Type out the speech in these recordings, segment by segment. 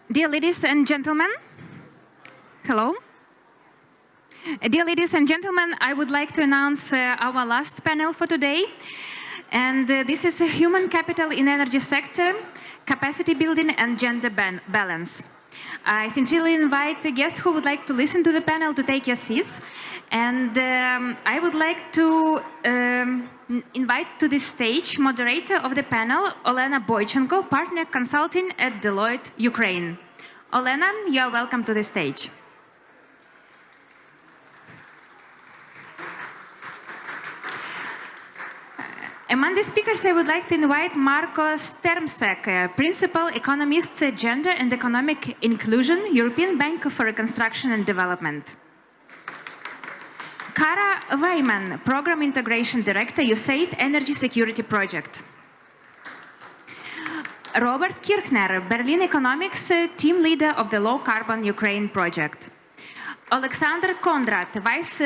Dear ladies and gentlemen, hello. Dear ladies and gentlemen, I would like to announce our last panel for today. And this is human capital in energy sector, capacity building and gender balance. I sincerely invite the guests who would like to listen to the panel to take your seats. And I would like to invite to the stage moderator of the panel, Olena Boychenko, partner consulting at Deloitte, Ukraine. Olena, you are welcome to the stage. Among the speakers, I would like to invite Marko Stermsek, Principal Economist, Gender and Economic Inclusion, European Bank for Reconstruction and Development. Kara Weiman, Program Integration Director, USAID Energy Security Project. Robert Kirchner, Berlin Economics Team Leader of the Low Carbon Ukraine Project. Alexander Kondrat, Vice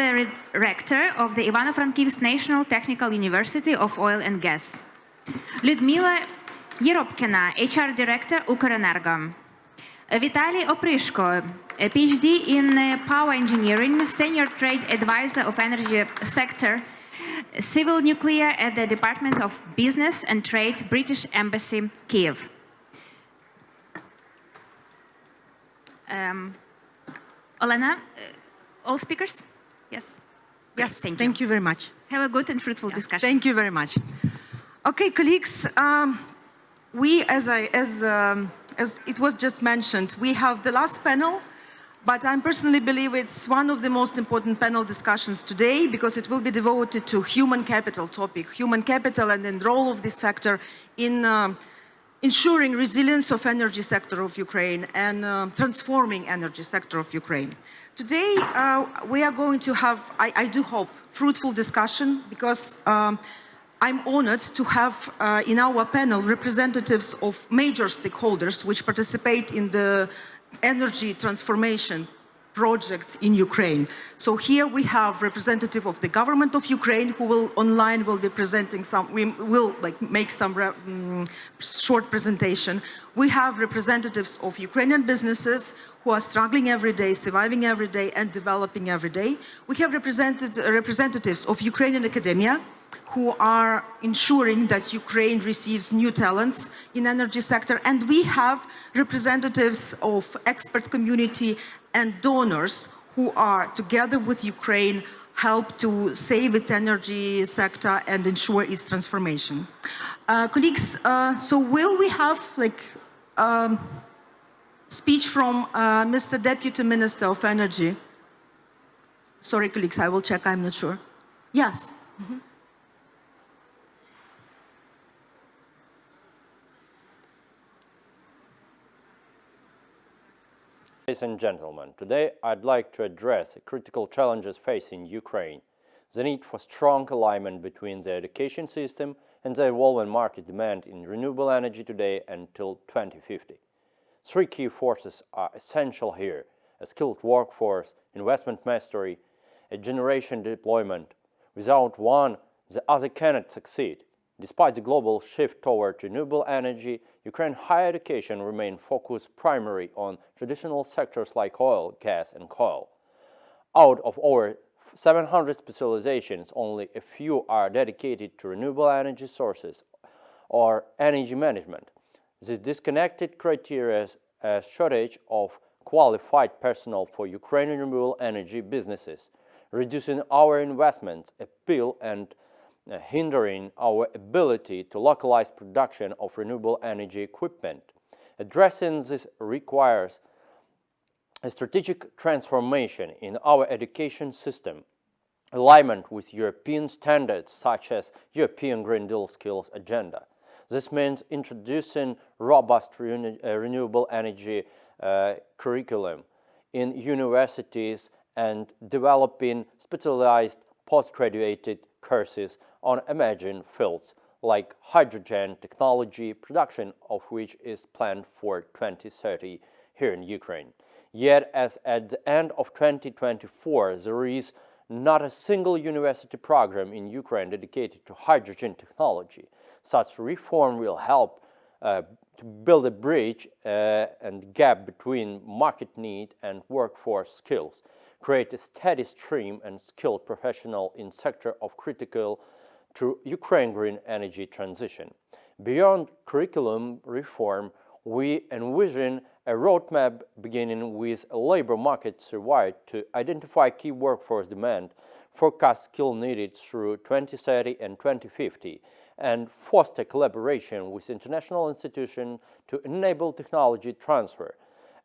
Rector of the Ivano-Frankivsk National Technical University of Oil and Gas. Lyudmila Yeropkina, HR Director, Ukrenergo. Vitaly Oprishko, a PhD in Power Engineering, Senior Trade Advisor of Energy Sector, Civil Nuclear at the Department of Business and Trade, British Embassy, Kiev. Olena, all speakers? Yes? Yes, Great, thank you very much. Have a good and fruitful discussion. Thank you very much. Okay, colleagues, we, as it was just mentioned, we have the last panel, but I personally believe it's one of the most important panel discussions today because it will be devoted to human capital topic, human capital and the role of this factor in ensuring resilience of energy sector of Ukraine and transforming energy sector of Ukraine. Today, we are going to have, I do hope, fruitful discussion because I'm honored to have in our panel representatives of major stakeholders which participate in the energy transformation projects in Ukraine. So here we have representative of the government of Ukraine who will be presenting some, we will make some short presentation. We have representatives of Ukrainian businesses who are struggling every day, surviving every day and developing every day. We have representatives of Ukrainian academia who are ensuring that Ukraine receives new talents in energy sector. And we have representatives of expert community and donors who are, together with Ukraine, help to save its energy sector and ensure its transformation. Colleagues, so will we have speech from Mr. Deputy Minister of Energy? Sorry, colleagues, I will check, I'm not sure. Yes. Mm-hmm. Ladies and gentlemen, today I'd like to address the critical challenges facing Ukraine, the need for strong alignment between the education system and the evolving market demand in renewable energy today until 2050. Three key forces are essential here: a skilled workforce, investment mastery, a generation deployment. Without one, the other cannot succeed. Despite the global shift toward renewable energy, Ukraine's higher education remains focused primarily on traditional sectors like oil, gas, and coal. Out of over 700 specializations, only a few are dedicated to renewable energy sources or energy management. This disconnected criteria a shortage of qualified personnel for Ukrainian renewable energy businesses, reducing our investments appeal and hindering our ability to localize production of renewable energy equipment. Addressing this requires a strategic transformation in our education system, alignment with European standards such as European Green Deal Skills Agenda. This means introducing robust renewable energy curriculum in universities and developing specialized postgraduate courses on emerging fields like hydrogen technology, production of which is planned for 2030 here in Ukraine. Yet, as at the end of 2024, there is not a single university program in Ukraine dedicated to hydrogen technology. Such reform will help to to build a bridge and gap between market need and workforce skills, create a steady stream and skilled professional in sector of critical to Ukraine green energy transition. Beyond curriculum reform, we envision a roadmap beginning with a labor market survey to identify key workforce demand, forecast skill needed through 2030 and 2050, and foster collaboration with international institutions to enable technology transfer,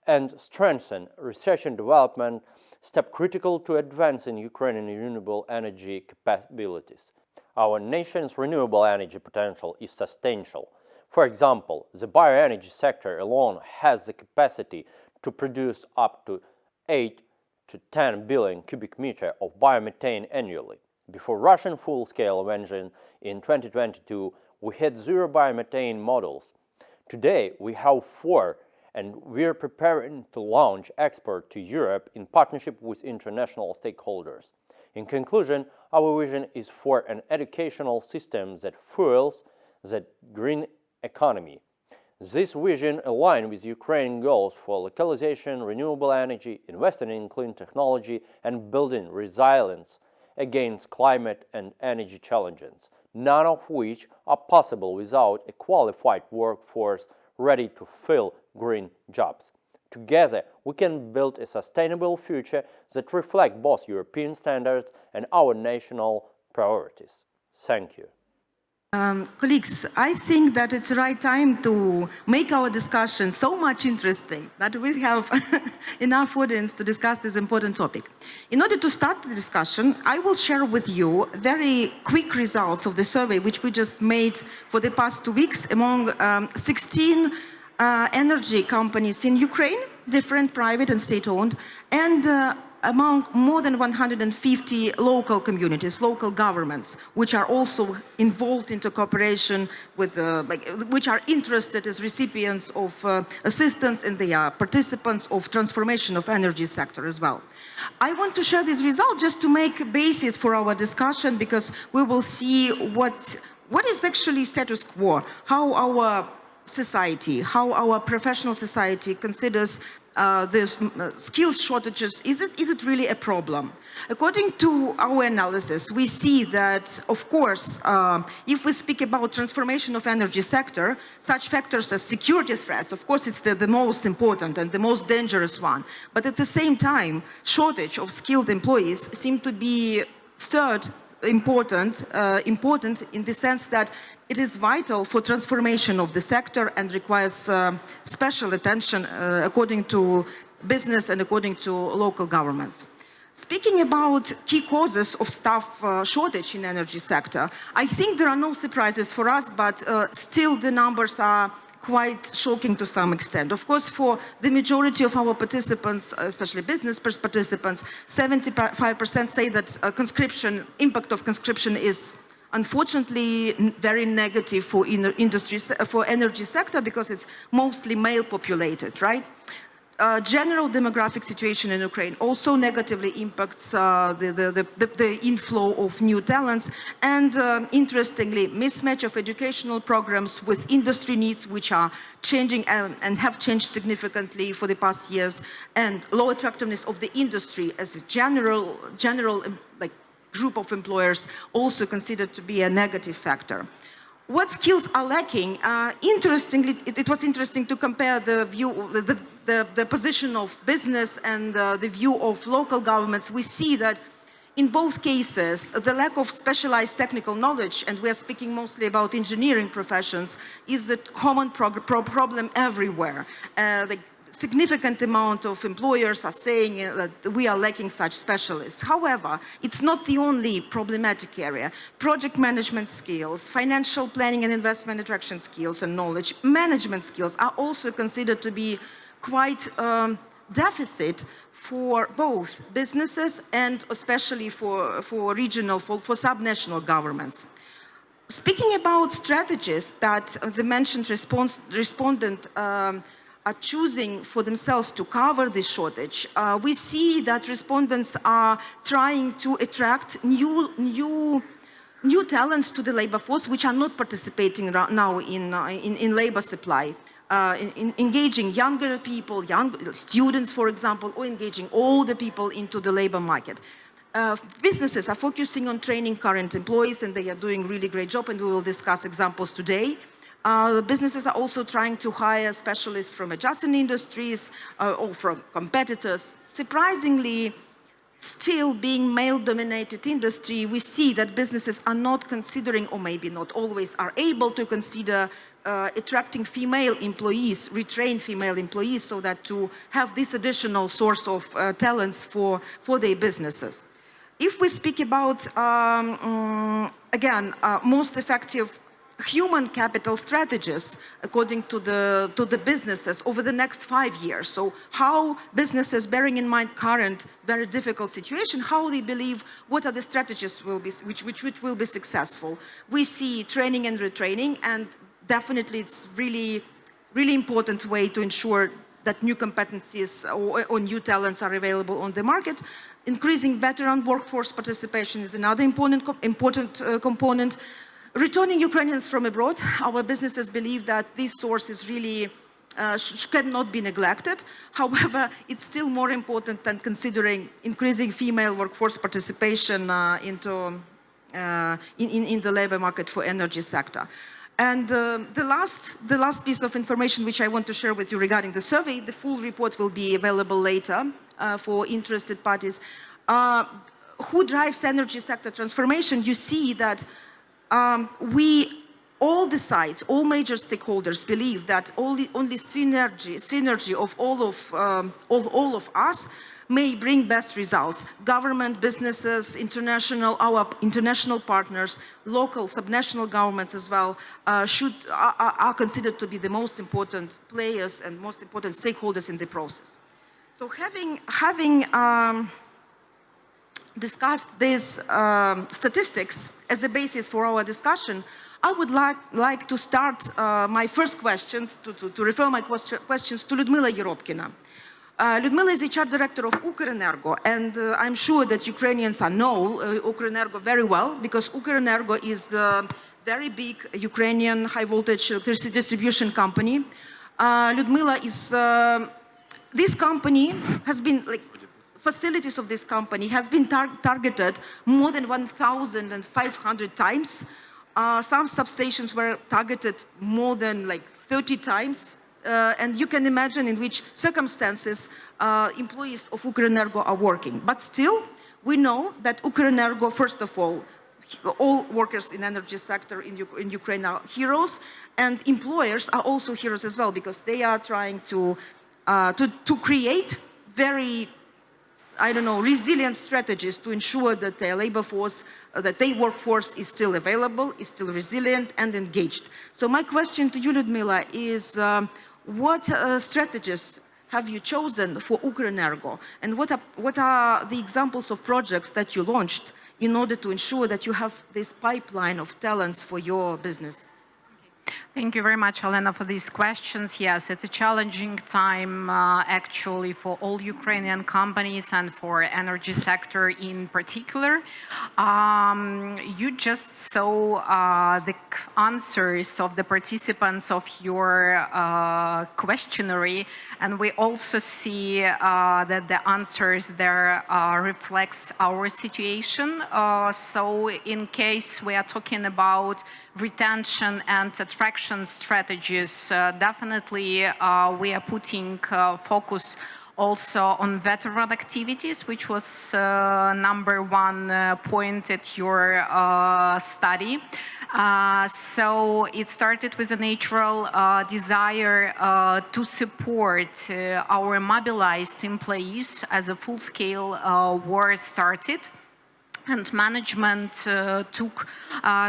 and strengthen research and development, step critical to advancing Ukrainian renewable energy capabilities. Our nation's renewable energy potential is substantial. For example, the bioenergy sector alone has the capacity to produce up to 8 to 10 billion cubic meters of biomethane annually. Before Russian full-scale invasion in 2022, we had 0 biomethane models. Today, we have 4, and we're preparing to launch export to Europe in partnership with international stakeholders. In conclusion, our vision is for an educational system that fuels the green economy. This vision aligns with Ukraine's goals for localization, renewable energy, investing in clean technology, and building resilience against climate and energy challenges, none of which are possible without a qualified workforce ready to fill green jobs. Together, we can build a sustainable future that reflects both European standards and our national priorities. Thank you. Colleagues, I think that it's the right time to make our discussion so much interesting that we have enough audience to discuss this important topic. In order to start the discussion, I will share with you very quick results of the survey which we just made for the past 2 weeks among 16 energy companies in Ukraine, different private and state-owned, and among more than 150 local communities, local governments, which are also involved into cooperation with, which are interested as recipients of assistance, and they are participants of transformation of energy sector as well. I want to share this result just to make a basis for our discussion, because we will see what is actually status quo, how our society, how our professional society considers there's skills shortages. Is it really a problem? According to our analysis, we see that, of course, if we speak about transformation of energy sector, such factors as security threats, of course, it's the most important and the most dangerous one. But at the same time, shortage of skilled employees seem to be third important in the sense that it is vital for transformation of the sector and requires special attention according to business and according to local governments. Speaking about key causes of staff shortage in energy sector, I think there are no surprises for us, but still the numbers are quite shocking to some extent. Of course, for the majority of our participants, especially business participants, 75% say that impact of conscription is unfortunately very negative for energy sector, because it's mostly male populated, right? General demographic situation in Ukraine also negatively impacts the inflow of new talents, and interestingly, mismatch of educational programs with industry needs, which are changing and have changed significantly for the past years, and low attractiveness of the industry as a general group of employers, also considered to be a negative factor. What skills are lacking? Interestingly, it was interesting to compare the position of business and the view of local governments. We see that in both cases, the lack of specialized technical knowledge, and we are speaking mostly about engineering professions, is the common problem everywhere. Significant amount of employers are saying that we are lacking such specialists. However, it's not the only problematic area. Project management skills, financial planning and investment attraction skills and knowledge management skills are also considered to be quite deficit for both businesses and especially for subnational governments. Speaking about strategies that the mentioned respondent are choosing for themselves to cover this shortage, we see that respondents are trying to attract new talents to the labor force, which are not participating now in labor supply. engaging younger people, young students, for example, or engaging older people into the labor market. Businesses are focusing on training current employees, and they are doing a really great job, and we will discuss examples today. Businesses are also trying to hire specialists from adjacent industries or from competitors. Surprisingly, still being male-dominated industry, we see that businesses are not considering, or maybe not always are able to consider attracting female employees, retrain female employees, so that to have this additional source of talents for their businesses. If we speak about, again, most effective human capital strategies according to the businesses over the next 5 years. So how businesses, bearing in mind current very difficult situation, how they believe, what are the strategies which will be successful. We see training and retraining, and definitely it's really important way to ensure that new competencies or new talents are available on the market. Increasing veteran workforce participation is another important component. Returning Ukrainians from abroad, our businesses believe that this source is really cannot be neglected. However, it's still more important than considering increasing female workforce participation in the labor market for energy sector. And the last piece of information which I want to share with you regarding the survey, the full report will be available later for interested parties. Who drives energy sector transformation? You see that all the sides, all major stakeholders believe that only synergy of all of us may bring best results. Government, businesses, our international partners, local, subnational governments as well, are considered to be the most important players and most important stakeholders in the process. So having discussed these statistics as a basis for our discussion, I would like to start my first questions, to refer my questions to Lyudmila Yeropkina. Lyudmila is HR director of Ukrenergo, and I'm sure that Ukrainians know Ukrenergo very well, because Ukrenergo is the very big Ukrainian high voltage electricity distribution company. Lyudmila is, this company has been, facilities of this company has been targeted more than 1,500 times. Some substations were targeted more than 30 times. And you can imagine in which circumstances employees of Ukrenergo are working. But still, we know that Ukrenergo, first of all workers in energy sector in Ukraine are heroes, and employers are also heroes as well, because they are trying to create very, resilient strategies to ensure that their labor force, that their workforce is still available, is still resilient and engaged. So my question to you, Lyudmila, is what strategies have you chosen for Ukrenergo, and what are the examples of projects that you launched in order to ensure that you have this pipeline of talents for your business? Thank you very much, Elena, for these questions. Yes, it's a challenging time, actually, for all Ukrainian companies and for energy sector in particular. You just saw the answers of the participants of your questionnaire, and we also see that the answers there reflects our situation. So in case we are talking about retention and attraction strategies, definitely we are putting focus also on veteran activities, which was #1 point at your study. So it started with a natural desire to support our mobilized employees as a full-scale war started. And management took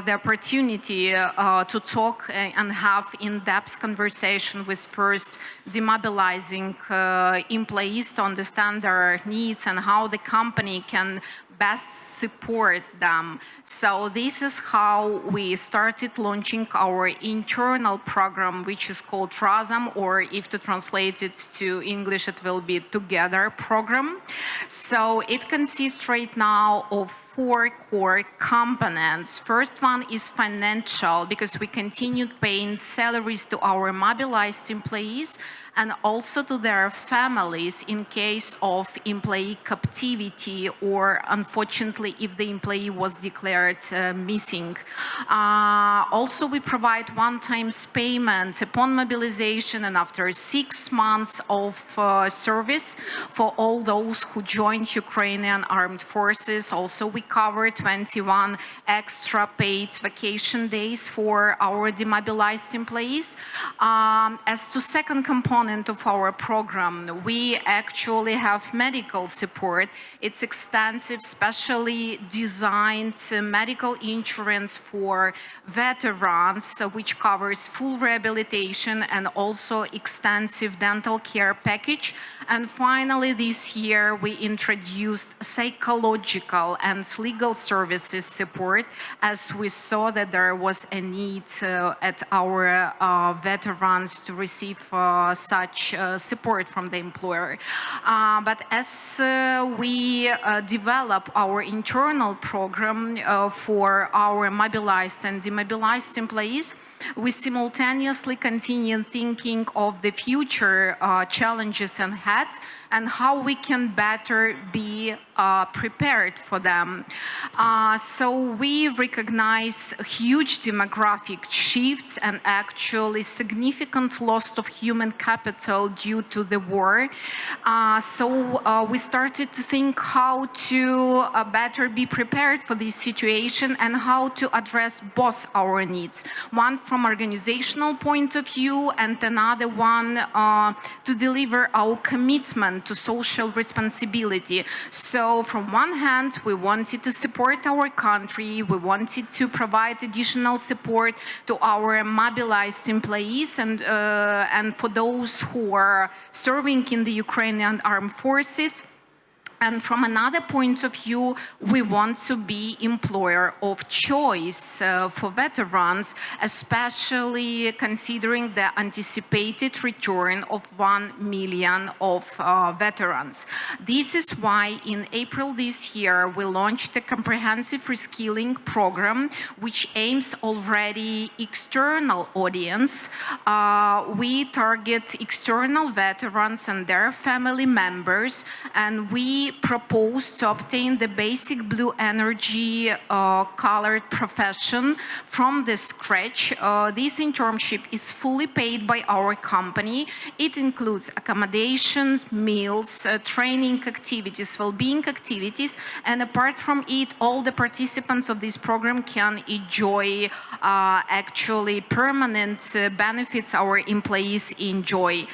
the opportunity to talk and have in-depth conversation with first demobilizing employees to understand their needs and how the company can best support them. So this is how we started launching our internal program, which is called RASM, or if to translate it to English, it will be Together program. So it consists right now of 4 core components. First one is financial, because we continued paying salaries to our mobilized employees and also to their families in case of employee captivity, or unfortunately if the employee was declared missing. Also, we provide one-time payment upon mobilization and after 6 months of service for all those who joined Ukrainian armed forces. Also, we cover 21 extra paid vacation days for our demobilized employees. As to second component of our program, we actually have medical support. It's extensive, specially designed medical insurance for veterans, which covers full rehabilitation and also extensive dental care package. And finally, this year, we introduced psychological and legal services support, as we saw that there was a need at our veterans to receive such support from the employer. But as we develop our internal program for our mobilized and demobilized employees, we simultaneously continue thinking of the future challenges ahead and how we can better be prepared for them. So we recognize huge demographic shifts and actually significant loss of human capital due to the war. So we started to think how to better be prepared for this situation and how to address both our needs. One from organizational point of view and another one to deliver our commitment to social responsibility. So from one hand, we wanted to support our country, we wanted to provide additional support to our mobilized employees and for those who are serving in the Ukrainian armed forces. And from another point of view, we want to be employer of choice for veterans, especially considering the anticipated return of 1 million of veterans. This is why in April this year, we launched a comprehensive reskilling program, which aims already external audience. We target external veterans and their family members, and we propose to obtain the basic blue energy colored profession from the scratch. This internship is fully paid by our company. It includes accommodations, meals, training activities, well-being activities, and apart from it, all the participants of this program can enjoy actually permanent benefits our employees enjoy.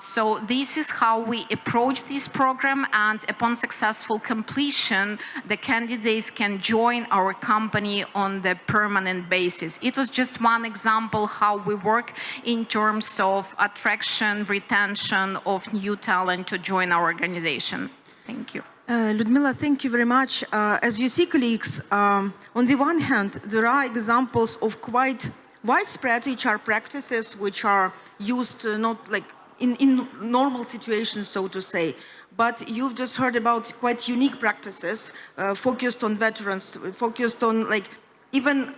So this is how we approach this program, and upon successful completion, the candidates can join our company on the permanent basis. It was just one example how we work in terms of attraction, retention of new talent to join our organization. Thank you. Ludmila, thank you very much. As you see, colleagues, on the one hand, there are examples of quite widespread HR practices which are used not like in normal situations, so to say. But you've just heard about quite unique practices focused on veterans, focused on like even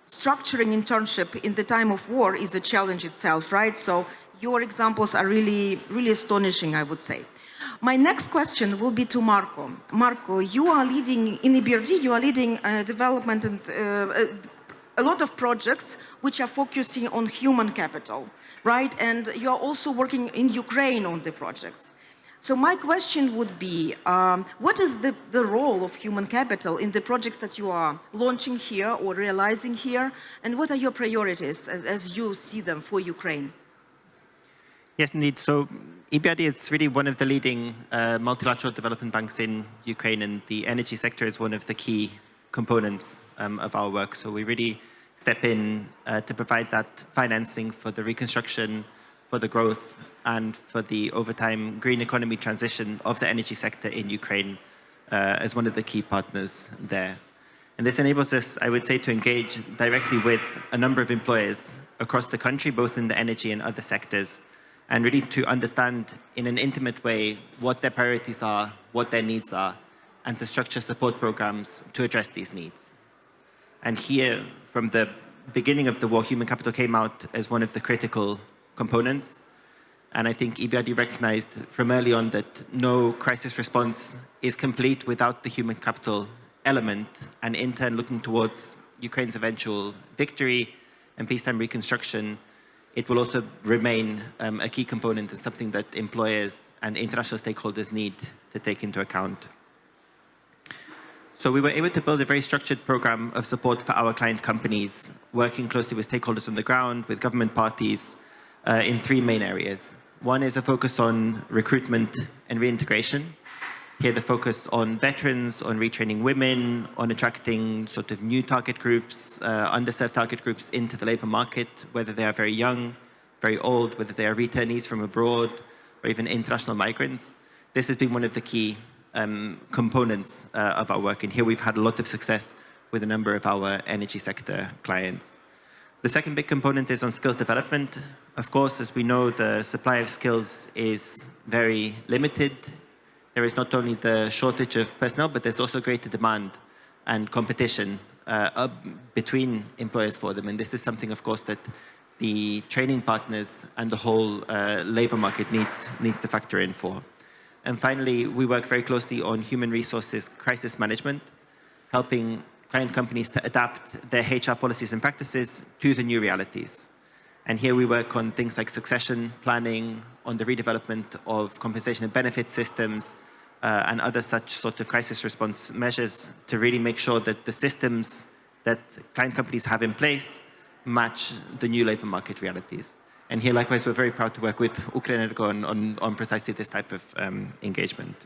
structuring internship in the time of war is a challenge itself, right? So your examples are really, really astonishing, I would say. My next question will be to Marco. Marco, you are leading, in EBRD, you are leading development and a lot of projects which are focusing on human capital, right? And you are also working in Ukraine on the projects. So my question would be, what is the role of human capital in the projects that you are launching here or realizing here? And what are your priorities as you see them for Ukraine? Yes, indeed. So EBRD is really one of the leading multilateral development banks in Ukraine, and the energy sector is one of the key components of our work. So we really step in to provide that financing for the reconstruction, for the growth, and for the over time green economy transition of the energy sector in Ukraine. as one of the key partners there. And this enables us, I would say, to engage directly with a number of employers across the country, both in the energy and other sectors, and really to understand in an intimate way what their priorities are, what their needs are, and to structure support programs to address these needs. And here, from the beginning of the war, human capital came out as one of the critical components. And I think EBRD recognized from early on that no crisis response is complete without the human capital element, and in turn looking towards Ukraine's eventual victory and peacetime reconstruction, it will also remain a key component and something that employers and international stakeholders need to take into account. So we were able to build a very structured program of support for our client companies, working closely with stakeholders on the ground, with government parties, in three main areas. One is a focus on recruitment and reintegration. Here, the focus on veterans, on retraining women, on attracting sort of new target groups, underserved target groups into the labor market, whether they are very young, very old, whether they are returnees from abroad, or even international migrants. This has been one of the key components of our work, and here we've had a lot of success with a number of our energy sector clients. The second big component is on skills development. Of course, as we know, the supply of skills is very limited. There is not only the shortage of personnel, but there's also greater demand and competition between employers for them. And this is something, of course, that the training partners and the whole labor market needs to factor in for. And finally, we work very closely on human resources crisis management, helping client companies to adapt their HR policies and practices to the new realities. And here we work on things like succession planning, on the redevelopment of compensation and benefit systems, and other such sort of crisis response measures to really make sure that the systems that client companies have in place match the new labor market realities. And here, likewise, we're very proud to work with Ukrenergo on precisely this type of engagement.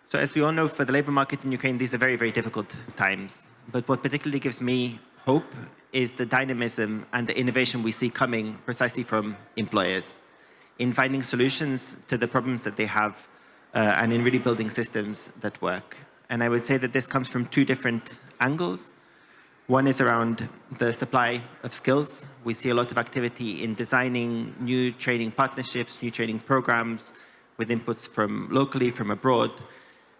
So as we all know, for the labor market in Ukraine, these are very, very difficult times. But what particularly gives me hope is the dynamism and the innovation we see coming precisely from employers in finding solutions to the problems that they have and in really building systems that work. And I would say that this comes from two different angles. One is around the supply of skills. We see a lot of activity in designing new training partnerships, new training programs with inputs from locally, from abroad,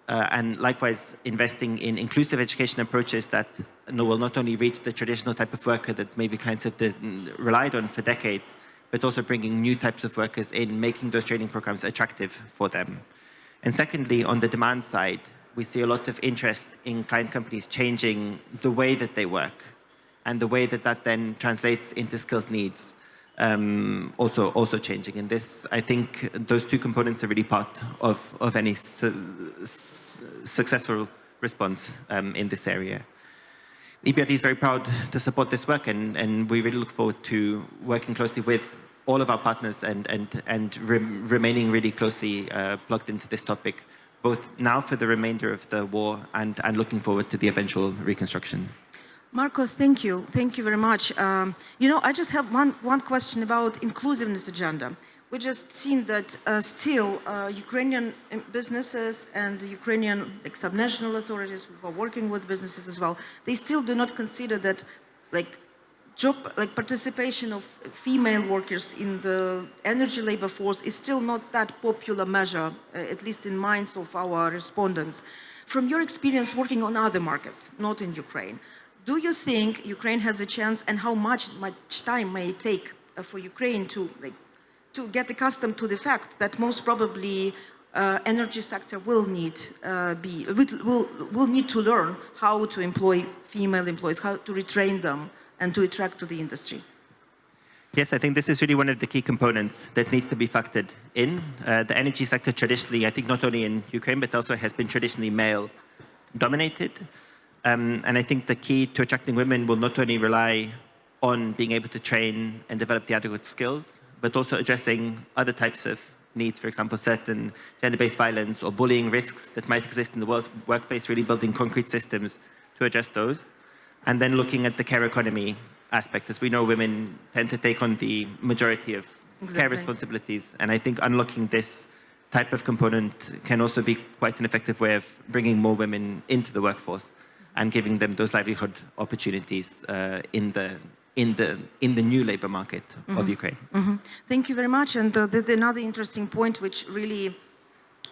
and likewise investing in inclusive education approaches that will not only reach the traditional type of worker that maybe clients have relied on for decades, but also bringing new types of workers in, making those training programs attractive for them. And secondly, on the demand side, we see a lot of interest in client companies changing the way that they work and the way that that then translates into skills needs, also changing. And this, I think, those two components are really part of any successful response in this area. EBRD is very proud to support this work, and we really look forward to working closely with all of our partners and remaining really closely plugged into this topic, both now for the remainder of the war and looking forward to the eventual reconstruction. Marcos, thank you. Thank you very much. I just have one question about inclusiveness agenda. We just seen that still Ukrainian businesses and Ukrainian subnational authorities who are working with businesses as well, they still do not consider that participation of female workers in the energy labor force is still not that popular measure, at least in minds of our respondents. From your experience working on other markets, not in Ukraine, do you think Ukraine has a chance, and how much time may it take for Ukraine to get accustomed to the fact that most probably energy sector will need to learn how to employ female employees, how to retrain them, and to attract to the industry? Yes, I think this is really one of the key components that needs to be factored in. The energy sector traditionally, I think not only in Ukraine, but also has been traditionally male-dominated. And I think the key to attracting women will not only rely on being able to train and develop the adequate skills, but also addressing other types of needs, for example, certain gender-based violence or bullying risks that might exist in the workplace, really building concrete systems to address those. And then looking at the care economy aspect. As we know, women tend to take on the majority of care responsibilities. And I think unlocking this type of component can also be quite an effective way of bringing more women into the workforce and giving them those livelihood opportunities in the new labor market of Ukraine. Thank you very much. And another interesting point, which really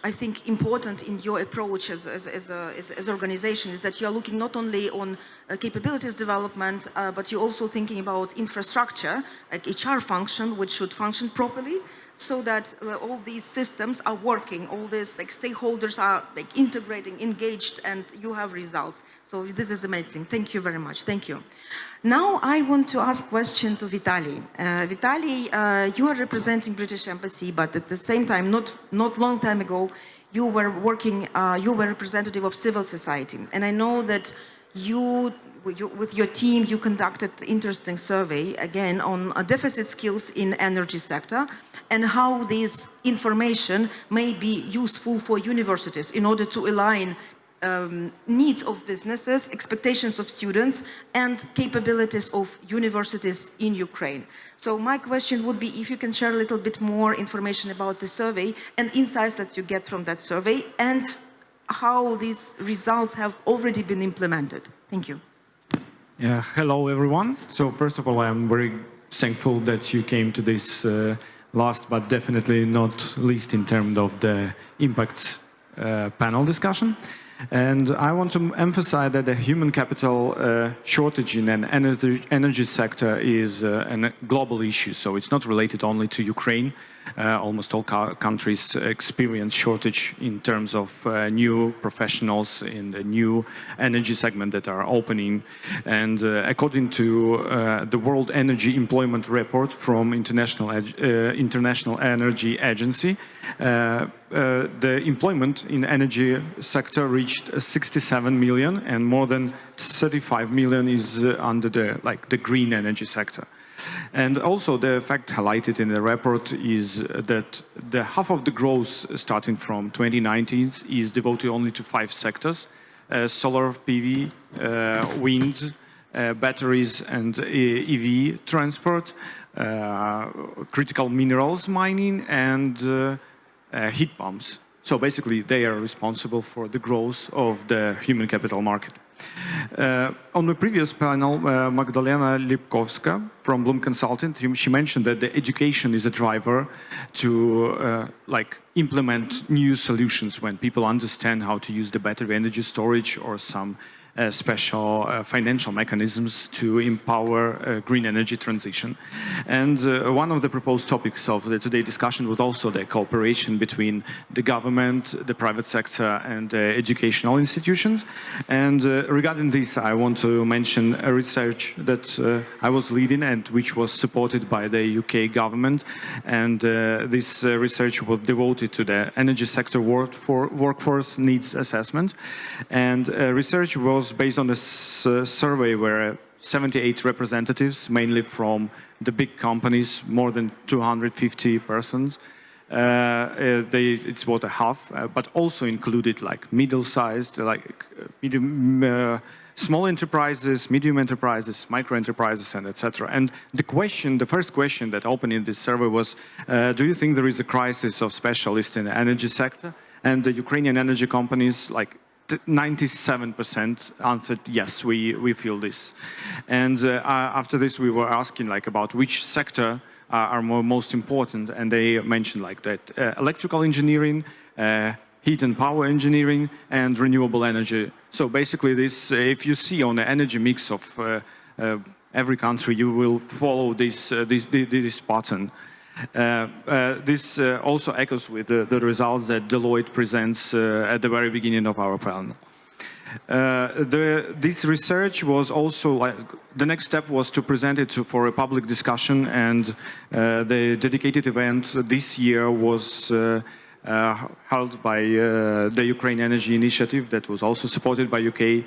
I think important in your approach as organization, is that you are looking not only on capabilities development, but you're also thinking about infrastructure, like HR function, which should function properly, so that all these systems are working, all these like stakeholders are like integrating, engaged, and you have results. So this is amazing. Thank you very much. Thank you. Now I want to ask question to Vitaly. Vitaly, you are representing British Embassy, but at the same time, not long time ago, you were working, you were representative of civil society, and I know that you, with your team, you conducted interesting survey again on deficit skills in energy sector and how this information may be useful for universities in order to align needs of businesses, expectations of students, and capabilities of universities in Ukraine. So my question would be if you can share a little bit more information about the survey and insights that you get from that survey and how these results have already been implemented. Thank you. Yeah, hello everyone. So first of all, I'm very thankful that you came to this last but definitely not least in terms of the impact panel discussion. And I want to emphasize that the human capital shortage in an energy sector is a global issue. So it's not related only to Ukraine. Almost all countries experience shortage in terms of new professionals in the new energy segment that are opening. And according to the World Energy Employment Report from International Energy Agency, the employment in energy sector reached 67 million, and more than 35 million is under the green energy sector. And also the fact highlighted in the report is that the half of the growth starting from 2019 is devoted only to 5 sectors: solar PV, wind, batteries and EV transport, critical minerals mining, and heat pumps. So basically, they are responsible for the growth of the human capital market. On the previous panel, Magdalena Lipkowska from Bloom Consulting, she mentioned that the education is a driver to implement new solutions when people understand how to use the battery energy storage or some special financial mechanisms to empower green energy transition. And one of the proposed topics of the today's discussion was also the cooperation between the government, the private sector, and educational institutions. And regarding this, I want to mention a research that I was leading and which was supported by the UK government. And this research was devoted to the energy sector workforce needs assessment. And research was based on a survey where 78 representatives, mainly from the big companies, more than 250 persons. It's about a half, but also included like middle-sized, small enterprises, medium enterprises, micro enterprises, and etc. And the first question that opened in this survey was, do you think there is a crisis of specialists in the energy sector? And the Ukrainian energy companies, 97% answered yes, we feel this. And after this, we were asking about which sector are most important, and they mentioned that electrical engineering, heat and power engineering, and renewable energy. So basically, this, if you see on the energy mix of every country, you will follow this pattern. This also echoes with the results that Deloitte presents at the very beginning of our panel. This research was also, the next step was to present it for a public discussion, and the dedicated event this year was held by the Ukraine Energy Initiative that was also supported by UK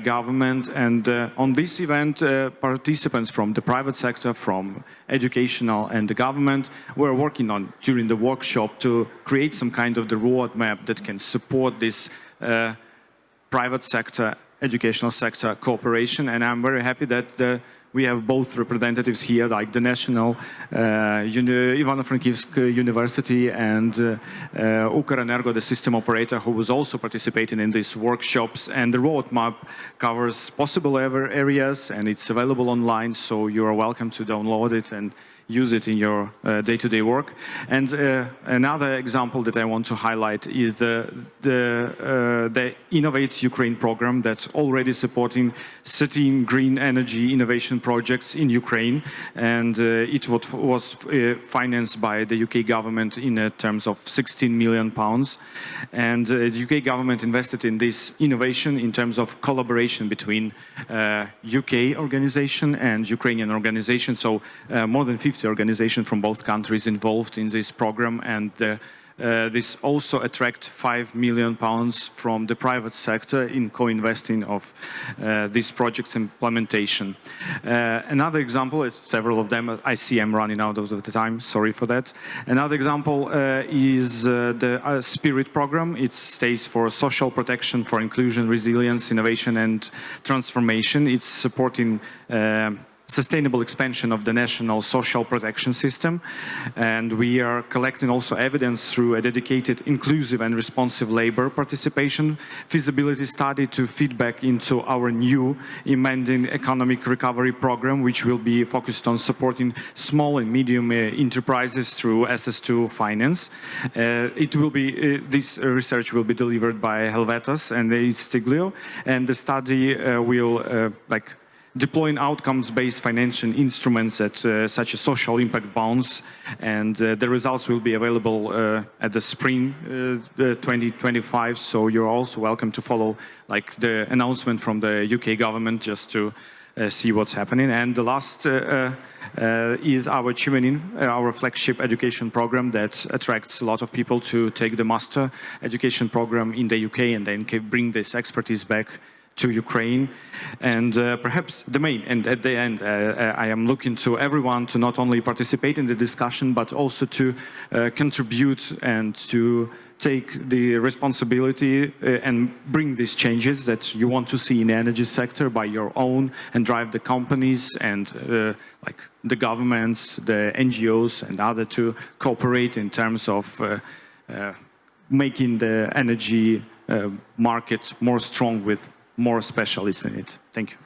government. And on this event, participants from the private sector, from educational and the government were working on, during the workshop, to create some kind of the roadmap that can support this private sector, educational sector cooperation. And I'm very happy that we have both representatives here, like the National Ivano-Frankivsk University and Ukrenergo, the system operator, who was also participating in these workshops. And the roadmap covers possible areas, and it's available online, so you are welcome to download it and use it in your day-to-day work. And another example that I want to highlight is the Innovate Ukraine program that's already supporting 13 green energy innovation projects in Ukraine. And it was financed by the UK government in terms of £16 million. And the UK government invested in this innovation in terms of collaboration between UK organization and Ukrainian organization. So more than 50 organizations from both countries involved in this program, and this also attracts £5 million from the private sector in co-investing of this project's implementation. Another example, several of them, I see I'm running out of the time, sorry for that. Another example is the SPIRIT program. It stands for Social Protection for Inclusion, Resilience, Innovation and Transformation. It's supporting sustainable expansion of the national social protection system. And we are collecting also evidence through a dedicated inclusive and responsive labor participation feasibility study to feedback into our new amending economic recovery program, which will be focused on supporting small and medium enterprises through SS2 finance. This research will be delivered by Helvetas and Stiglio, and the study will deploying outcomes-based financial instruments such as social impact bonds, and the results will be available at the spring 2025. So you're also welcome to follow the announcement from the UK government just to see what's happening. And the last is our Chimenin, our flagship education program that attracts a lot of people to take the master education program in the UK and then bring this expertise back to Ukraine. And perhaps the main, and at the end, I am looking to everyone to not only participate in the discussion, but also to contribute and to take the responsibility and bring these changes that you want to see in the energy sector by your own, and drive the companies and the governments, the NGOs and other to cooperate in terms of making the energy market more strong with more specialists in it. Thank you.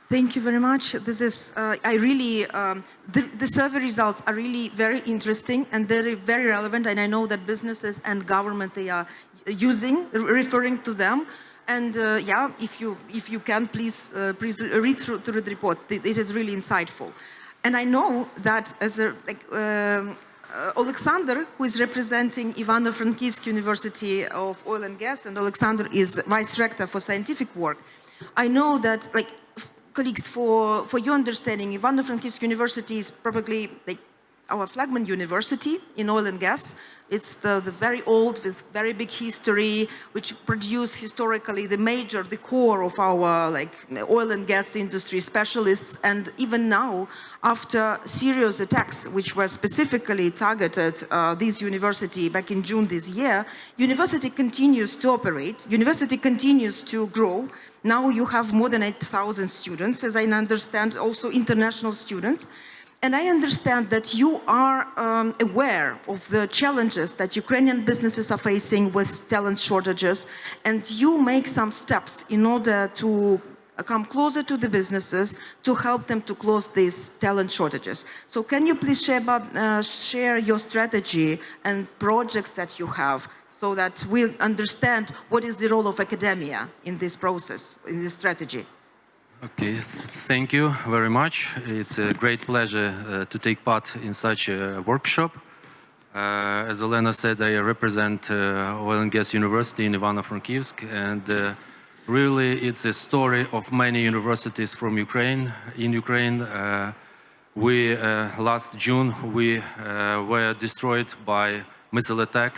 Thank you very much. This is, the survey results are really very interesting and they're very relevant. And I know that businesses and government, they are referring to them. And yeah, if you can, please read through the report. It is really insightful. And I know that as Alexander, who is representing Ivano-Frankivsk University of Oil and Gas, and Alexander is Vice Rector for Scientific Work. I know that, colleagues, for your understanding, Ivano-Frankivsk University is probably our flagman university in oil and gas. It's the very old, with very big history, which produced historically the core of our oil and gas industry specialists. And even now, after serious attacks, which were specifically targeted this university back in June this year, university continues to operate, university continues to grow. Now you have more than 8,000 students, as I understand, also international students. And I understand that you are aware of the challenges that Ukrainian businesses are facing with talent shortages, and you make some steps in order to come closer to the businesses to help them to close these talent shortages. So can you please share your strategy and projects that you have so that we'll understand what is the role of academia in this process, in this strategy? Okay, thank you very much. It's a great pleasure to take part in such a workshop. As Elena said, I represent Oil and Gas University in Ivano-Frankivsk, and really it's a story of many universities from Ukraine. In Ukraine, last June, we were destroyed by missile attack,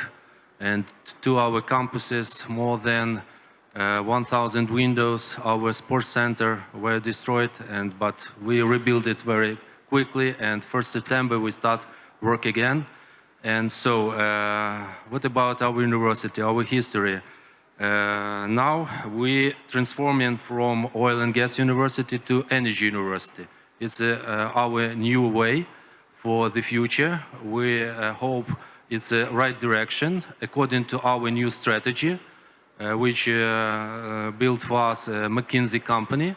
and to our campuses, more than 1,000 windows, our sports center were destroyed, but we rebuilt it very quickly, and 1st September we start work again. And so what about our university, our history? Now we transforming from oil and gas university to energy university. It's our new way for the future. We hope it's the right direction according to our new strategy, which built for us McKinsey company.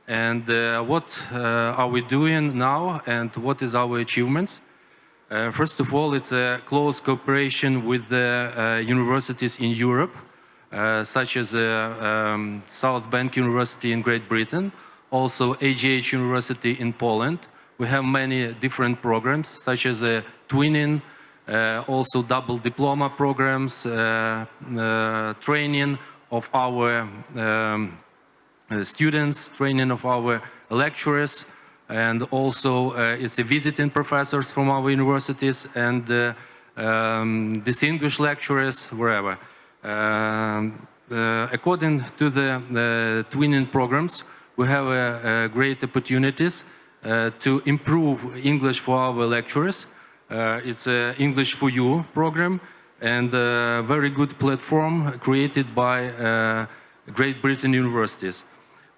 And what are we doing now, and what is our achievements? First of all, it's a close cooperation with the universities in Europe, such as South Bank University in Great Britain, also AGH University in Poland. We have many different programs, such as twinning, also double diploma programs, training of our students, training of our lecturers, and also it's a visiting professors from our universities and distinguished lecturers wherever. According to the twinning programs, we have great opportunities to improve English for our lecturers. It's an English for You program and a very good platform created by Great Britain universities.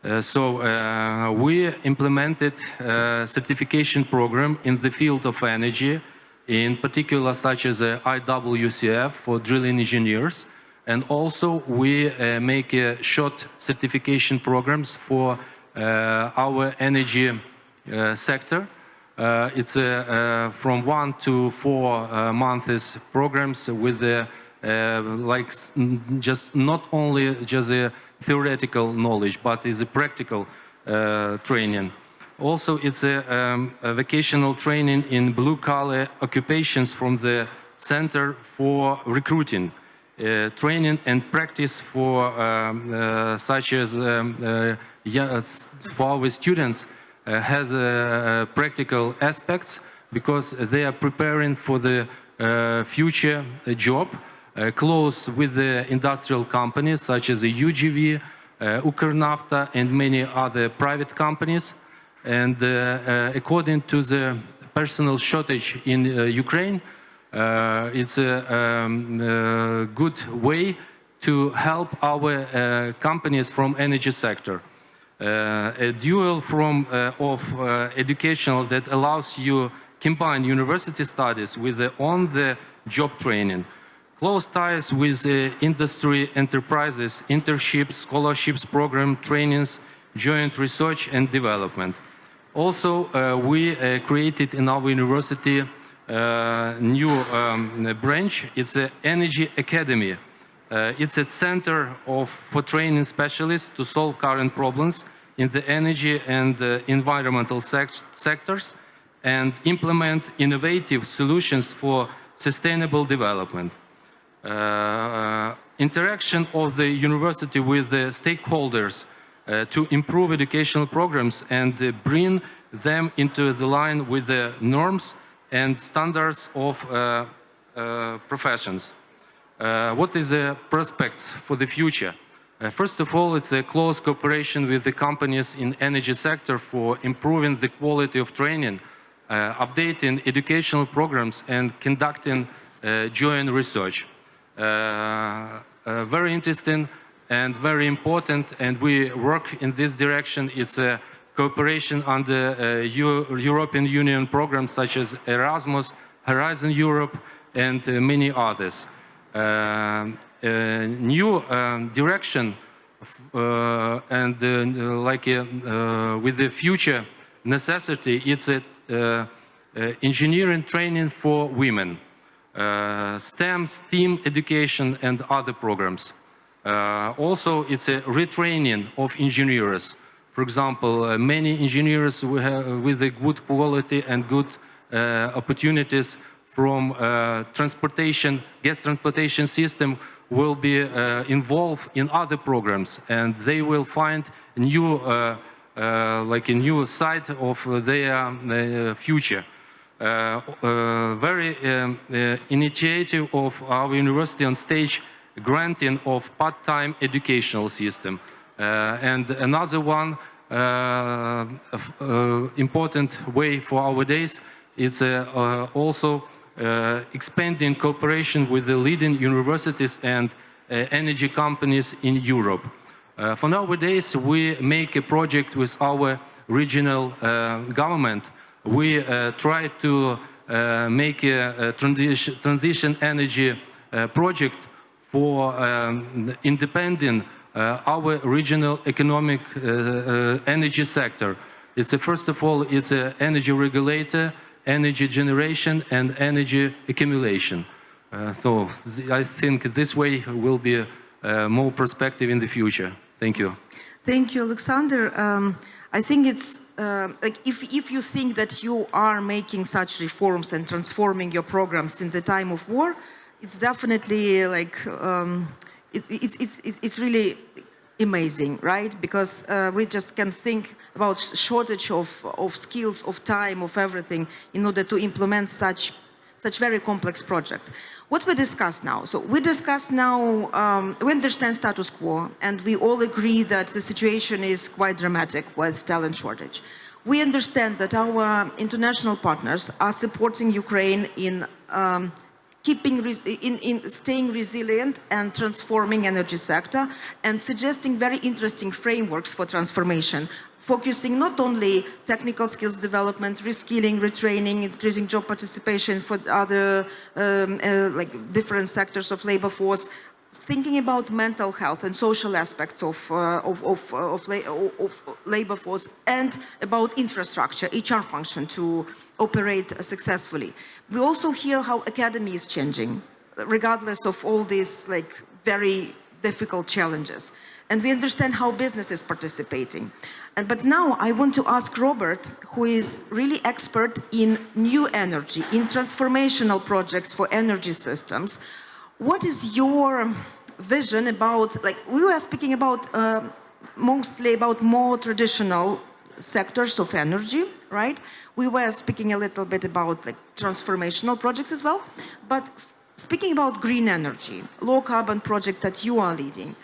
We implemented a certification program in the field of energy, in particular such as IWCF for drilling engineers, and also we make short certification programs for our energy sector. It's from 1 to 4 months programs with like just not only just a theoretical knowledge, but is a practical training. Also, it's a vocational training in blue-collar occupations from the Center for Recruiting, training and practice for such as for our students has practical aspects because they are preparing for the future job close with the industrial companies such as the UGV, Ukernafta, and many other private companies. And according to the personnel shortage in Ukraine, it's a good way to help our companies from energy sector. A dual form of educational that allows you combine university studies with the on-the-job training. Close ties with industry enterprises, internships, scholarships, program trainings, joint research and development. Also, we created in our university new branch. It's an Energy Academy. It's a center for training specialists to solve current problems in the energy and environmental sectors and implement innovative solutions for sustainable development. Interaction of the university with the stakeholders to improve educational programs and bring them into the line with the norms and standards of professions. What is the prospects for the future? First of all, it's a close cooperation with the companies in energy sector for improving the quality of training, updating educational programs and conducting joint research. Very interesting and very important, and we work in this direction. It's a cooperation under European Union programs such as Erasmus, Horizon Europe, and many others. New direction and with the future necessity, it's engineering training for women. STEM, STEAM education and other programs. Also, it's a retraining of engineers. For example, many engineers with a good quality and good opportunities from transportation, gas transportation system will be involved in other programs, and they will find new, like a new side of their future. Very initiative of our university on stage granting of part-time educational system. And another one important way for our days is also expanding cooperation with the leading universities and energy companies in Europe. For nowadays, we make a project with our regional government, we try to make a transition energy project for independent our regional economic energy sector. It's first of all, it's an energy regulator, energy generation, and energy accumulation. So I think this way will be more perspective in the future. Thank you. Thank you, Alexander. I think it's like if you think that you are making such reforms and transforming your programs in the time of war, it's definitely like it's really amazing, right? Because we just can think about shortage of skills, of time, of everything in order to implement such very complex projects. What we discuss now? So we discuss now, we understand status quo, and we all agree that the situation is quite dramatic with talent shortage. We understand that our international partners are supporting Ukraine in staying resilient and transforming energy sector, and suggesting very interesting frameworks for transformation, focusing not only technical skills development, reskilling, retraining, increasing job participation for other like different sectors of labor force, thinking about mental health and social aspects of labor force, and about infrastructure, HR function to operate successfully. We also hear how academy is changing, regardless of all these like very difficult challenges. And we understand how business is participating. But now I want to ask Robert, who is really expert in new energy, in transformational projects for energy systems. What is your vision about, like, we were speaking about mostly about more traditional sectors of energy, right? We were speaking a little bit about like transformational projects as well, but speaking about green energy, low carbon project that you are leading,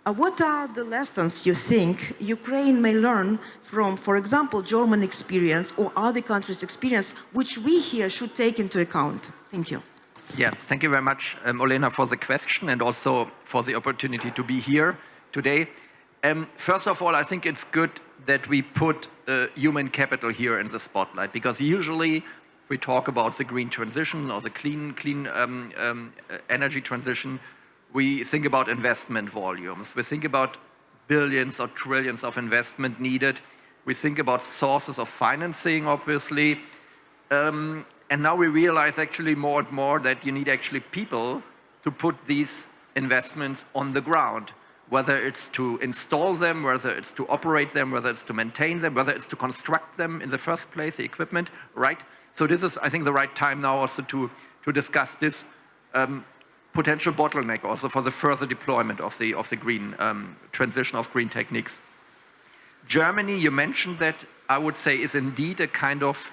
what are the lessons you think Ukraine may learn from, for example, German experience or other countries' experience, which we here should take into account? Thank you. Yeah, thank you very much, Olena, for the question and also for the opportunity to be here today. First of all, I think it's good that we put human capital here in the spotlight, because usually if we talk about the green transition or the clean energy transition, we think about investment volumes. We think about billions or trillions of investment needed. We think about sources of financing, obviously. And now we realize actually more and more that you need actually people to put these investments on the ground, whether it's to install them, whether it's to operate them, whether it's to maintain them, whether it's to construct them in the first place, the equipment, right? So this is, I think, the right time now also to discuss this potential bottleneck also for the further deployment of the green transition of green techniques. Germany, you mentioned that, I would say, is indeed a kind of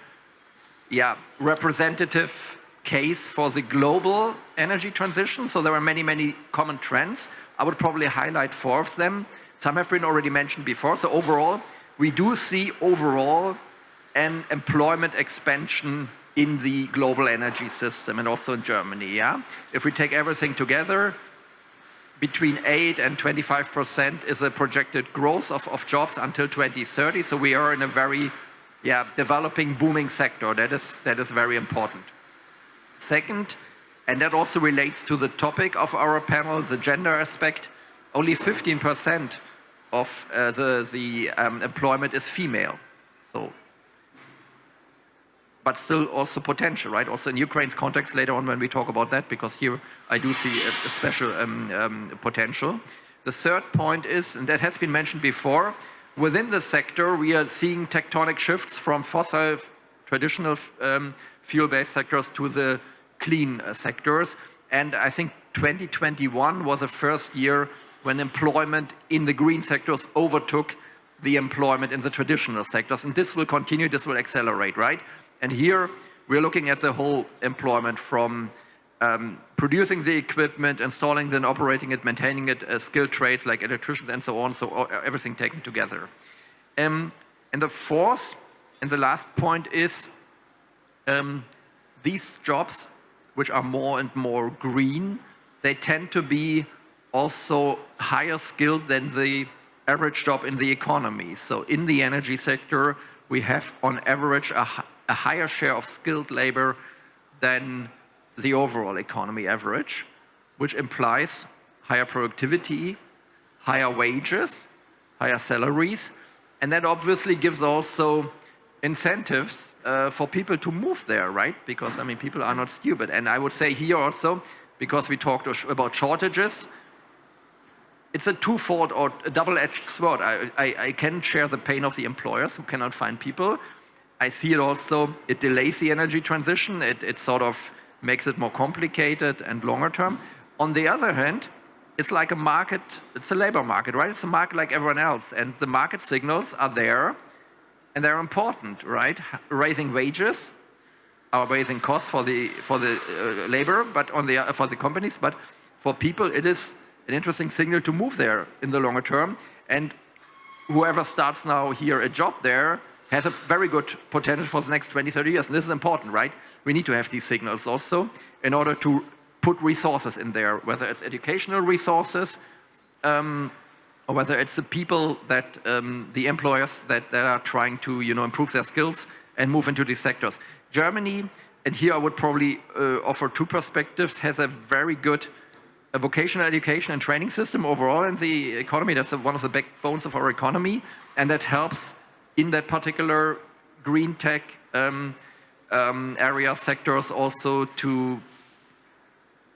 representative case for the global energy transition. So there are many, many common trends. I would probably highlight 4 of them. Some have been already mentioned before. So overall, we do see overall an employment expansion in the global energy system and also in Germany. Yeah, if we take everything together, between 8 and 25% is a projected growth of jobs until 2030. So we are in a very developing, booming sector. That is very important. Second, and that also relates to the topic of our panel, the gender aspect, only 15% of the employment is female. So, but still also potential, right? Also in Ukraine's context later on when we talk about that, because here I do see a special potential. The third point is, and that has been mentioned before, within the sector, we are seeing tectonic shifts from fossil, traditional fuel-based sectors to the clean sectors. And I think 2021 was the first year when employment in the green sectors overtook the employment in the traditional sectors. And this will continue, this will accelerate, right? And here we're looking at the whole employment from producing the equipment, installing it, operating it, maintaining it, skilled trades like electricians and so on, so everything taken together. And the fourth and the last point is these jobs, which are more and more green, they tend to be also higher skilled than the average job in the economy. So in the energy sector, we have on average a higher share of skilled labor than the overall economy average, which implies higher productivity, higher wages, higher salaries, and that obviously gives also incentives for people to move there, right? Because, I mean, people are not stupid. And I would say here also, because we talked about shortages, it's a twofold or a double-edged sword. I can share the pain of the employers who cannot find people. I see it also, it delays the energy transition. It sort of makes it more complicated and longer term. On the other hand, it's like a market, it's a labor market, right? It's a market like everyone else. And the market signals are there and they're important, right? Raising wages, are raising costs for the labor, but for the companies, but for people, it is an interesting signal to move there in the longer term. And whoever starts now here a job there has a very good potential for the next 20, 30 years. And this is important, right? We need to have these signals also in order to put resources in there, whether it's educational resources, or whether it's the people that, the employers that are trying to, improve their skills and move into these sectors. Germany, and here I would probably offer two perspectives, has a very good vocational education and training system overall in the economy. That's one of the backbones of our economy, and that helps in that particular green tech area sectors also to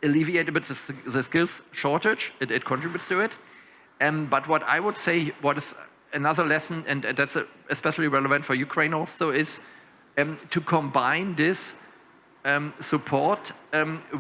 alleviate a bit the skills shortage. It contributes to it. But what I would say, what is another lesson, and that's especially relevant for Ukraine also, is to combine this support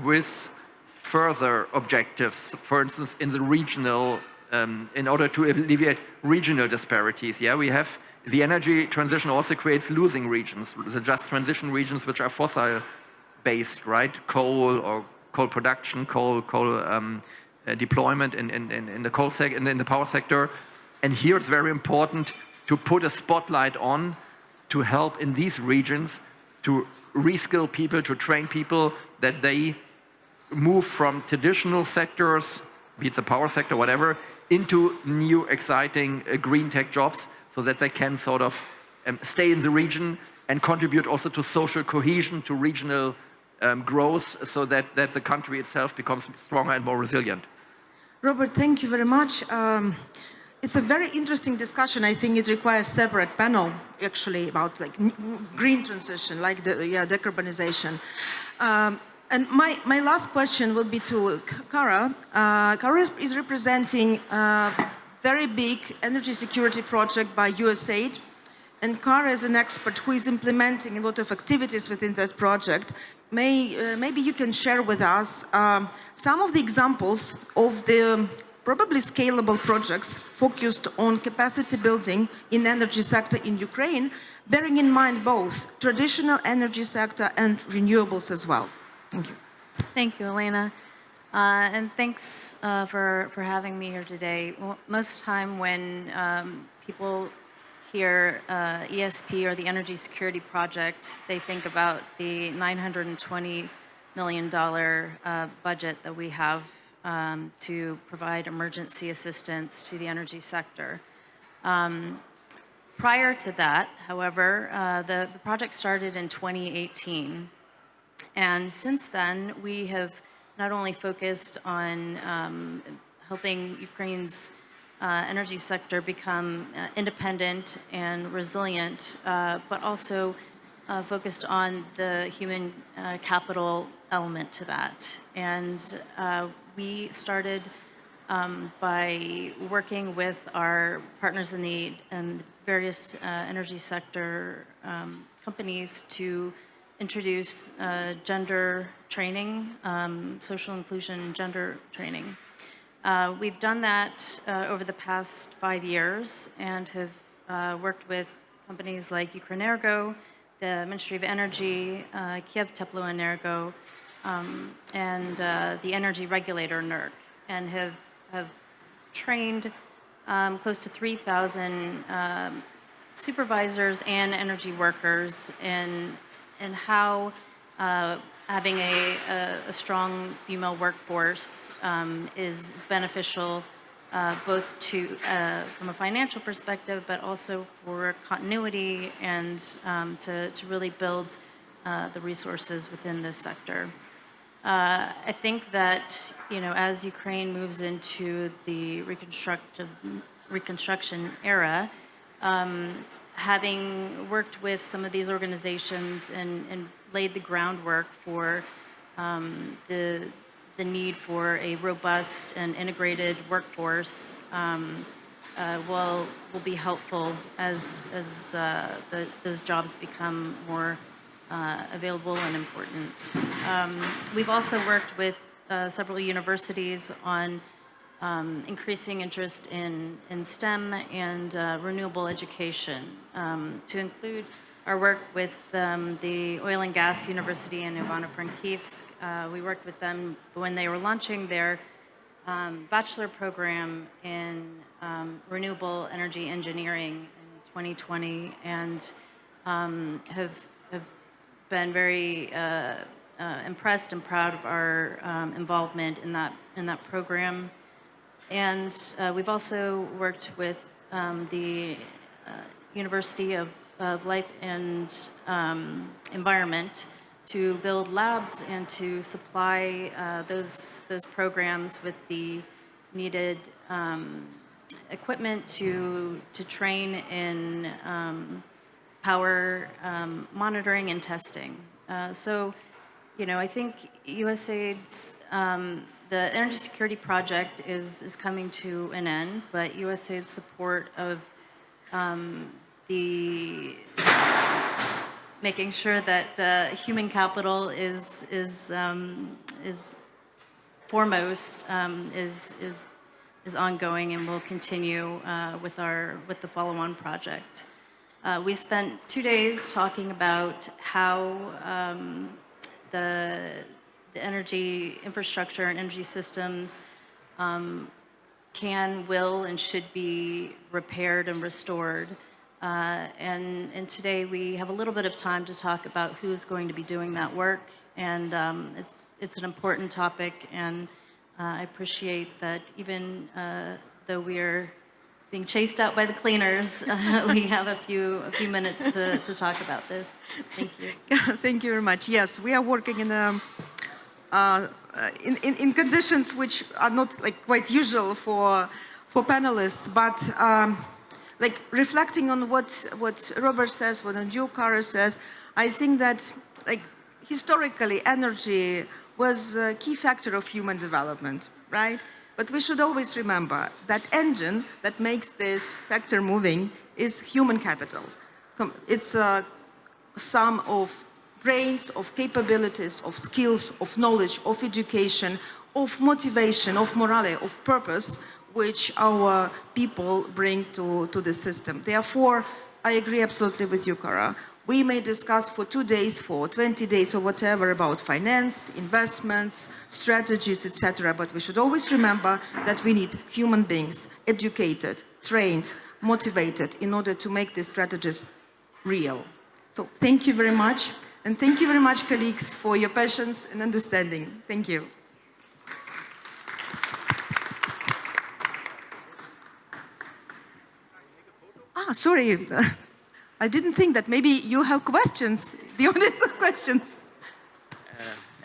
with further objectives, for instance, in the regional, in order to alleviate regional disparities. Yeah, we have the energy transition also creates losing regions, the just transition regions which are fossil-based, right? Coal or coal production, coal deployment in the coal sector, in the power sector. And here it's very important to put a spotlight on to help in these regions to reskill people, to train people, that they move from traditional sectors, be it the power sector, whatever, into new exciting green tech jobs so that they can sort of stay in the region and contribute also to social cohesion, to regional growth, so that the country itself becomes stronger and more resilient. Robert, thank you very much. It's a very interesting discussion. I think it requires separate panel, actually, about like green transition, like decarbonization. And my last question will be to Kara. Kara is representing a very big energy security project by USAID. And Kara is an expert who is implementing a lot of activities within that project. Maybe you can share with us some of the examples of the probably scalable projects focused on capacity building in energy sector in Ukraine, bearing in mind both traditional energy sector and renewables as well. Thank you. Thank you, Elena. And thanks for having me here today. Well, most time when people hear ESP or the Energy Security Project, they think about the $920 million budget that we have to provide emergency assistance to the energy sector. Prior to that, however, the project started in 2018. And since then, we have not only focused on helping Ukraine's energy sector become independent and resilient, but also focused on the human capital element to that. And we started by working with our partners in the various energy sector companies to introduce gender training, social inclusion, gender training. We've done that over the past 5 years and have worked with companies like Ukrenergo, the Ministry of Energy, Kiev Teploenergo, and the energy regulator NERC, and have trained close to 3,000 supervisors and energy workers in how having a strong female workforce is beneficial both from a financial perspective, but also for continuity and to really build the resources within this sector. I think that, as Ukraine moves into the reconstruction era, having worked with some of these organizations and laid the groundwork for the need for a robust and integrated workforce will be helpful as those jobs become more available and important. We've also worked with several universities on increasing interest in STEM and renewable education, to include our work with the Oil and Gas University in Ivano-Frankivsk. We worked with them when they were launching their bachelor program in renewable energy engineering in 2020, and have been very impressed and proud of our involvement in that program. And we've also worked with the University of Life and Environment to build labs and to supply those programs with the needed equipment to train in power monitoring and testing. So, I think USAID's the energy security project is coming to an end, but USAID's support of the making sure that human capital is foremost is ongoing and will continue with the follow-on project. We spent 2 days talking about how the energy infrastructure and energy systems will, and should be repaired and restored. And today we have a little bit of time to talk about who's going to be doing that work. And it's an important topic, and I appreciate that even though we're being chased out by the cleaners, we have a few minutes to talk about this. Thank you. Thank you very much. Yes, we are working in conditions which are not quite usual for panelists, but reflecting on what Robert says, what you, Kara, says, I think that historically energy was a key factor of human development, right? But we should always remember that engine that makes this factor moving is human capital. It's a sum of brains, of capabilities, of skills, of knowledge, of education, of motivation, of morale, of purpose, which our people bring to the system. Therefore, I agree absolutely with you, Kara. We may discuss for 2 days, for 20 days, or whatever about finance, investments, strategies, etc. But we should always remember that we need human beings, educated, trained, motivated, in order to make these strategies real. So thank you very much. And thank you very much, colleagues, for your patience and understanding. Thank you. Sorry. I didn't think that maybe you have questions. The audience have questions.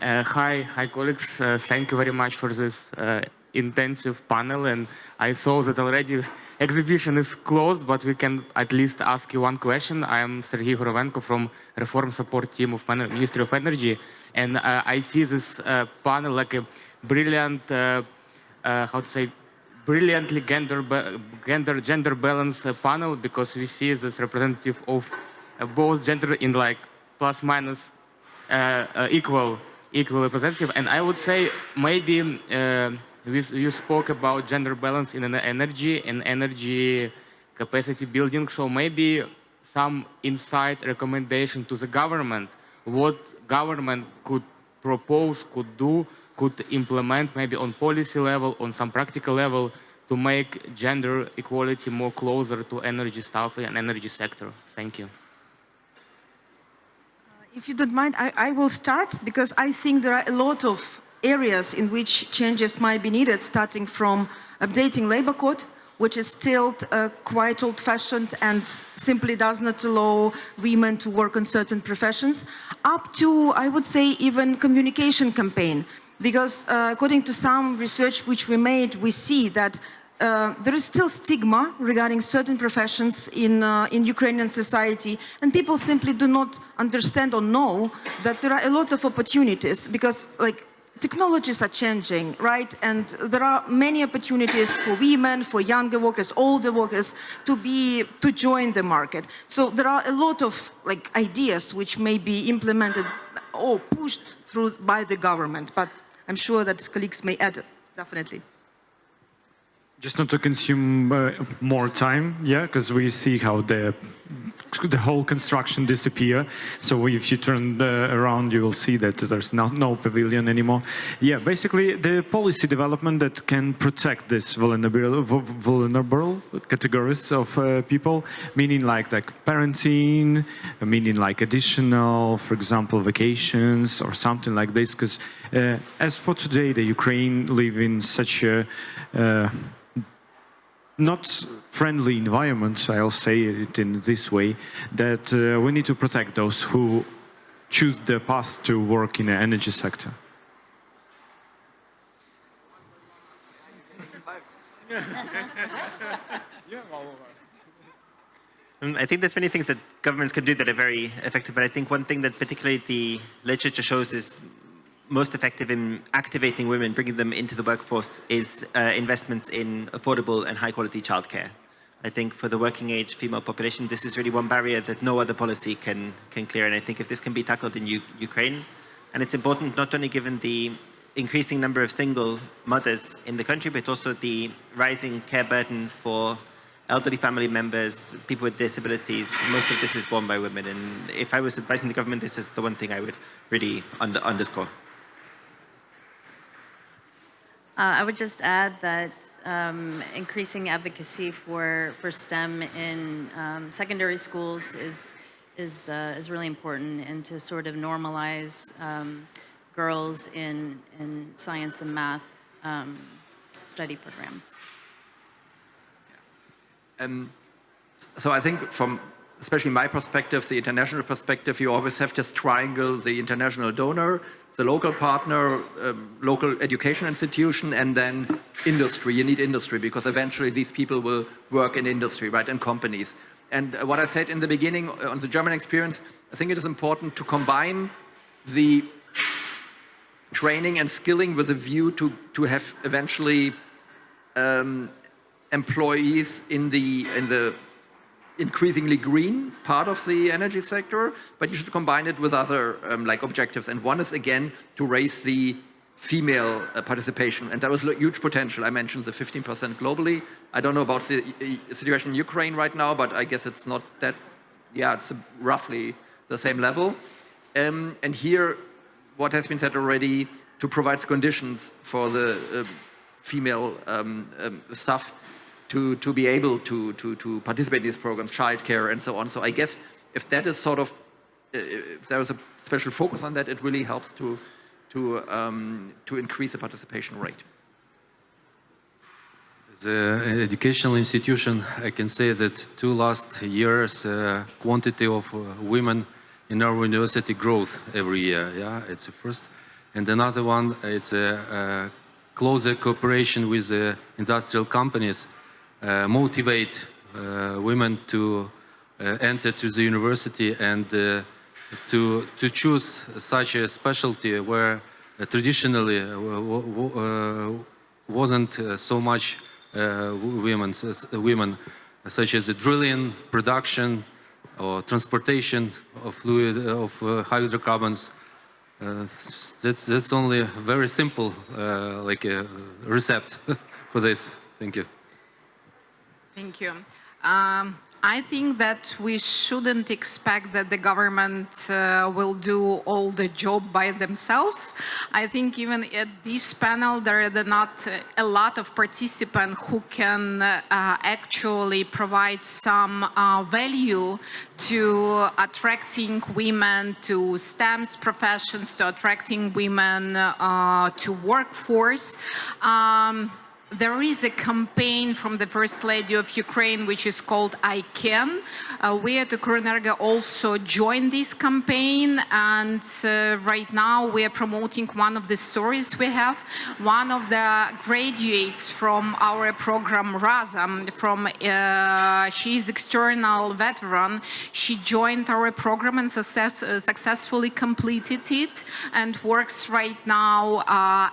Hi, colleagues. Thank you very much for this intensive panel. And I saw that already exhibition is closed, but we can at least ask you one question. I am Sergei Horovenko from Reform Support Team of Ministry of Energy. And I see this panel like a brilliant, brilliantly gender balance panel, because we see this representative of both gender in plus minus equal representative. And I would say maybe you spoke about gender balance in energy and energy capacity building. So maybe some insight recommendation to the government, what government could propose, could do, could implement maybe on policy level, on some practical level, to make gender equality more closer to energy staff and energy sector. Thank you. If you don't mind, I will start, because I think there are a lot of areas in which changes might be needed, starting from updating labor code, which is still quite old-fashioned and simply does not allow women to work in certain professions, up to, I would say, even communication campaign. Because according to some research which we made, we see that there is still stigma regarding certain professions in Ukrainian society, and people simply do not understand or know that there are a lot of opportunities, because technologies are changing, right? And there are many opportunities for women, for younger workers, older workers to join the market. So there are a lot of ideas which may be implemented or pushed through by the government, but I'm sure that colleagues may add, definitely. Just not to consume more time, yeah, because we see how the whole construction disappear. So if you turn around, you will see that there's no pavilion anymore. Yeah, basically the policy development that can protect these vulnerable categories of people, meaning like parenting, meaning like additional, for example, vacations or something like this. Because as for today, the Ukraine live in such a not friendly environment, I'll say it in this way, that we need to protect those who choose the path to work in the energy sector. I think there's many things that governments can do that are very effective, but I think one thing that particularly the literature shows is most effective in activating women, bringing them into the workforce, is investments in affordable and high-quality childcare. I think for the working age female population, this is really one barrier that no other policy can clear. And I think if this can be tackled in Ukraine, and it's important not only given the increasing number of single mothers in the country, but also the rising care burden for elderly family members, people with disabilities. Most of this is borne by women. And if I was advising the government, this is the one thing I would really underscore. I would just add that increasing advocacy for STEM in secondary schools is really important, and to sort of normalize girls in science and math study programs. So I think from especially my perspective, the international perspective, you always have this triangle: the international donor, the local partner, local education institution, and then industry. You need industry because eventually these people will work in industry, right, in companies. And what I said in the beginning on the German experience, I think it is important to combine the training and skilling with a view to have eventually employees in the increasingly green part of the energy sector, but you should combine it with other objectives. And one is, again, to raise the female participation. And there was huge potential. I mentioned the 15% globally. I don't know about the situation in Ukraine right now, but I guess it's not that, yeah, it's roughly the same level. And here, what has been said already, to provide conditions for the female staff to be able to participate in these programs, childcare and so on. So I guess if that is sort of, if there is a special focus on that, it really helps to increase the participation rate. As an educational institution, I can say that 2 last years, quantity of women in our university growth every year. Yeah, it's the first. And another one, it's a closer cooperation with the industrial companies. Motivate women to enter to the university and to choose such a specialty where traditionally wasn't so much women, such as the drilling, production, or transportation of fluid of hydrocarbons. That's only a very simple, like a recipe for this. Thank you. Thank you. I think that we shouldn't expect that the government will do all the job by themselves. I think even at this panel, there are not a lot of participants who can actually provide some value to attracting women to STEM professions, to attracting women to workforce. there is a campaign from the First Lady of Ukraine, which is called I Can. We at Ukrenergo also joined this campaign, and right now we are promoting one of the stories we have. One of the graduates from our program, Razam, she is external veteran. She joined our program and successfully completed it, and works right now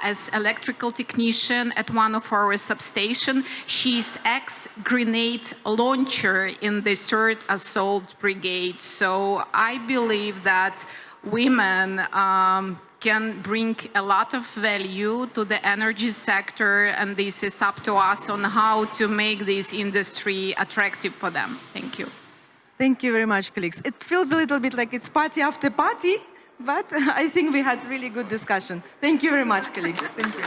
as electrical technician at one of our substation. She's ex-grenade launcher in the 3rd Assault Brigade. So I believe that women can bring a lot of value to the energy sector, and this is up to us on how to make this industry attractive for them. Thank you. Thank you very much, colleagues. It feels a little bit like it's party after party, but I think we had really good discussion. Thank you very much, colleagues. Thank you.